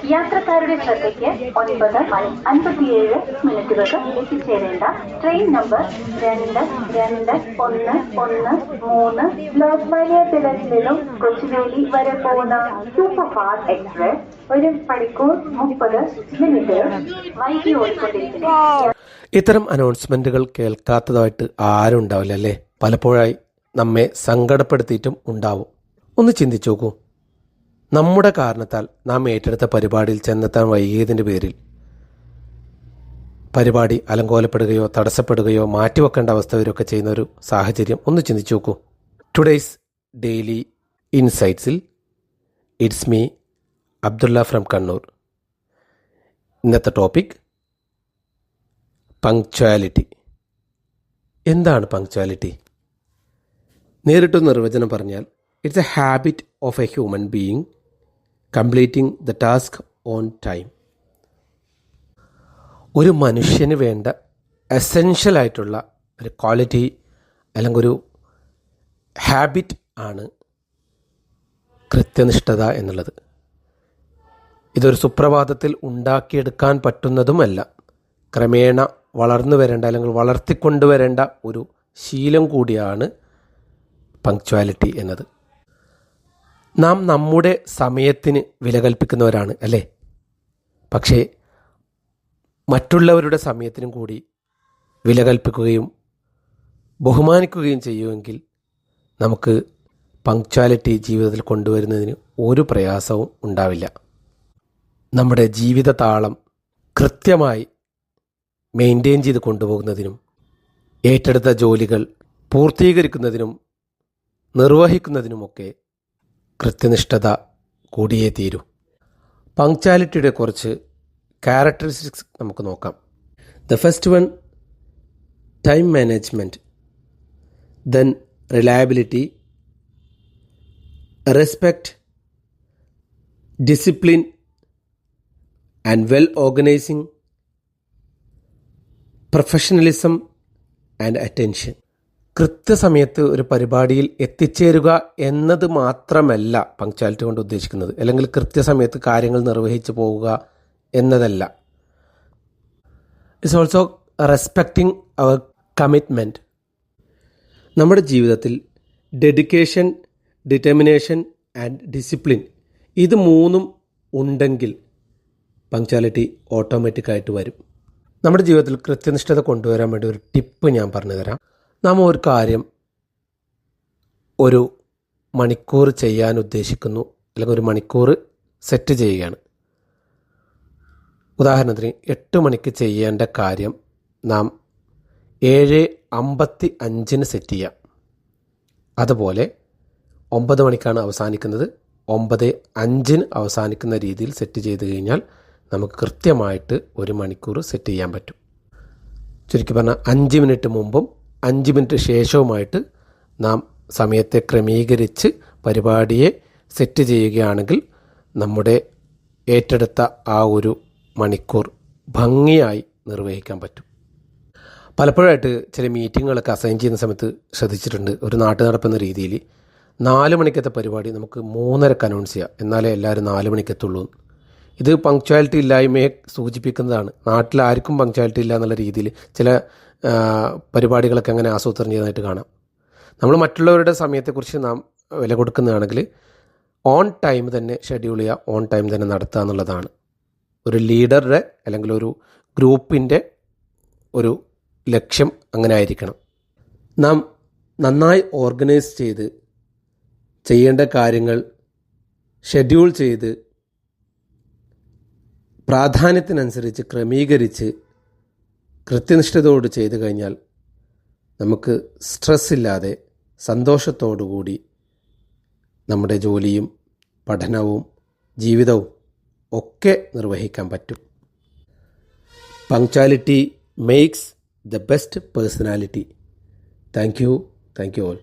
യാത്രക്കാരുടെ ശ്രദ്ധയ്ക്ക് 9:57 എത്തിച്ചേരേണ്ട train number 2211 Lokmanya Tilak നിന്നും കൊച്ചുവേലി വരെ പോകുന്ന സൂപ്പർ ഫാസ്റ്റ് എക്സ്പ്രസ് 1 മണിക്കൂർ 30 മിനിറ്റ് വൈകി ഓടിക്കൊണ്ടിരിക്കുന്നു. ഇത്തരം അനൗൺസ്മെന്റുകൾ കേൾക്കാത്തതായിട്ട് ആരും ഉണ്ടാവില്ല അല്ലേ? പലപ്പോഴായി നമ്മെ സങ്കടപ്പെടുത്തിയിട്ടും ഉണ്ടാവും. ഒന്ന് ചിന്തിച്ചു നോക്കൂ. നമ്മുടെ കാരണത്താൽ നാം ഏറ്റെടുത്ത പരിപാടിയിൽ ചെന്നെത്താൻ വൈകിയതിൻ്റെ പേരിൽ പരിപാടി അലങ്കോലപ്പെടുകയോ തടസ്സപ്പെടുകയോ മാറ്റിവെക്കേണ്ട അവസ്ഥ വരെയൊക്കെ ചെയ്യുന്ന ഒരു സാഹചര്യം ഒന്ന് ചിന്തിച്ചു നോക്കൂ. ടുഡേയ്സ് ഡെയിലി ഇൻസൈറ്റ്സിൽ it's me Abdulla from Kannur. ഇന്നത്തെ ടോപ്പിക് പങ്ക്ച്വാലിറ്റി. എന്താണ് പങ്ക്ച്വാലിറ്റി? നേരിട്ട് നിർവചനം പറഞ്ഞാൽ it's a habit of a human being completing the task on time. ഒരു മനുഷ്യന് വേണ്ട എസെൻഷ്യൽ ആയിട്ടുള്ള ഒരു ക്വാളിറ്റി അല്ലെങ്കിൽ ഒരു ഹാബിറ്റ് ആണ് കൃത്യനിഷ്ഠത എന്നുള്ളത്. ഇതൊരു സുപ്രഭാതത്തിൽ ഉണ്ടാക്കിയെടുക്കാൻ പറ്റുന്നതുമല്ല. ക്രമേണ വളർന്നു വരേണ്ട അല്ലെങ്കിൽ വളർത്തിക്കൊണ്ടുവരേണ്ട ഒരു ശീലം കൂടിയാണ് പങ്ക്ച്വാലിറ്റി എന്നത്. നാം നമ്മുടെ സമയത്തിന് വില കൽപ്പിക്കുന്നവരാണ് അല്ലേ? പക്ഷേ മറ്റുള്ളവരുടെ സമയത്തിനും കൂടി വില കൽപ്പിക്കുകയും ബഹുമാനിക്കുകയും ചെയ്യുമെങ്കിൽ നമുക്ക് പങ്ക്ച്വാലിറ്റി ജീവിതത്തിൽ കൊണ്ടുവരുന്നതിന് ഒരു പ്രയാസവും ഉണ്ടാവില്ല. നമ്മുടെ ജീവിത താളം കൃത്യമായി മെയിൻറ്റെയിൻ ചെയ്ത് കൊണ്ടുപോകുന്നതിനും ഏറ്റെടുത്ത ജോലികൾ പൂർത്തീകരിക്കുന്നതിനും നിർവഹിക്കുന്നതിനുമൊക്കെ കൃത്യനിഷ്ഠത കൂടിയേ തീരൂ. പങ്ക്ച്വാലിറ്റിയുടെ കുറച്ച് ക്യാരക്ടറിസ്റ്റിക്സ് നമുക്ക് നോക്കാം. The first one, time management, then reliability, respect, discipline and well organising, professionalism and attention. കൃത്യസമയത്ത് ഒരു പരിപാടിയിൽ എത്തിച്ചേരുക എന്നത് മാത്രമല്ല പങ്ക്ച്വാലിറ്റി കൊണ്ട് ഉദ്ദേശിക്കുന്നത്, അല്ലെങ്കിൽ കൃത്യസമയത്ത് കാര്യങ്ങൾ നിർവഹിച്ചു പോവുക എന്നതല്ല. It's also respecting our commitment. നമ്മുടെ ജീവിതത്തിൽ ഡെഡിക്കേഷൻ, ഡിറ്റർമിനേഷൻ ആൻഡ് ഡിസിപ്ലിൻ, ഇത് മൂന്നും ഉണ്ടെങ്കിൽ പങ്ക്ച്വാലിറ്റി ഓട്ടോമാറ്റിക്കായിട്ട് വരും. നമ്മുടെ ജീവിതത്തിൽ കൃത്യനിഷ്ഠത കൊണ്ടുവരാൻ വേണ്ടി ഒരു ടിപ്പ് ഞാൻ പറഞ്ഞു തരാം. നാം ഒരു കാര്യം ഒരു മണിക്കൂർ ചെയ്യാൻ ഉദ്ദേശിക്കുന്നു, അല്ലെങ്കിൽ ഒരു മണിക്കൂർ സെറ്റ് ചെയ്യുകയാണ്. ഉദാഹരണത്തിന് 8 മണിക്ക് ചെയ്യേണ്ട കാര്യം നാം 7:55 സെറ്റ് ചെയ്യാം. അതുപോലെ 9 മണിക്കാണ് അവസാനിക്കുന്നത്, 9:05 അവസാനിക്കുന്ന രീതിയിൽ സെറ്റ് ചെയ്ത് കഴിഞ്ഞാൽ നമുക്ക് കൃത്യമായിട്ട് ഒരു മണിക്കൂർ സെറ്റ് ചെയ്യാൻ പറ്റും. ചുരുക്കി പറഞ്ഞാൽ 5 മിനിറ്റ് മുമ്പും 5 മിനിറ്റ് ശേഷവുമായിട്ട് നാം സമയത്തെ ക്രമീകരിച്ച് പരിപാടിയെ സെറ്റ് ചെയ്യുകയാണെങ്കിൽ നമ്മുടെ ഏറ്റെടുത്ത ആ ഒരു മണിക്കൂർ ഭംഗിയായി നിർവഹിക്കാൻ പറ്റും. പലപ്പോഴായിട്ട് ചില മീറ്റിങ്ങുകളൊക്കെ അസൈൻ ചെയ്യുന്ന സമയത്ത് ശ്രദ്ധിച്ചിട്ടുണ്ട്. ഒരു നാട്ടു നടപ്പെന്ന രീതിയിൽ 4 മണിക്കത്തെ പരിപാടി നമുക്ക് 3:30 അനൗൺസ് ചെയ്യാം, എന്നാലേ എല്ലാവരും 4 മണിക്കെത്തുള്ളൂ. ഇത് പങ്ക്ച്വാലിറ്റി ഇല്ലായ്മയെ സൂചിപ്പിക്കുന്നതാണ്. നാട്ടിൽ ആർക്കും പങ്ക്ച്വാലിറ്റി ഇല്ല എന്നുള്ള രീതിയിൽ ചില പരിപാടികളൊക്കെ അങ്ങനെ ആസൂത്രണം ചെയ്തതായിട്ട് കാണാം. നമ്മൾ മറ്റുള്ളവരുടെ സമയത്തെക്കുറിച്ച് നാം വില കൊടുക്കുന്നതാണെങ്കിൽ ഓൺ ടൈം തന്നെ ഷെഡ്യൂൾ ചെയ്യുക, ഓൺ ടൈം തന്നെ നടത്തുക എന്നുള്ളതാണ് ഒരു ലീഡറുടെ അല്ലെങ്കിൽ ഒരു ഗ്രൂപ്പിൻ്റെ ഒരു ലക്ഷ്യം. അങ്ങനെ ആയിരിക്കണം. നാം നന്നായി ഓർഗനൈസ് ചെയ്ത് ചെയ്യേണ്ട കാര്യങ്ങൾ ഷെഡ്യൂൾ ചെയ്ത് പ്രാധാന്യത്തിനനുസരിച്ച് ക്രമീകരിച്ച് കൃത്യനിഷ്ഠതയോട് ചെയ്തു കഴിഞ്ഞാൽ നമുക്ക് സ്ട്രെസ് ഇല്ലാതെ സന്തോഷത്തോടുകൂടി നമ്മുടെ ജോലിയും പഠനവും ജീവിതവും ഒക്കെ നിർവഹിക്കാൻ പറ്റും. Punctuality makes the best personality. Thank you all.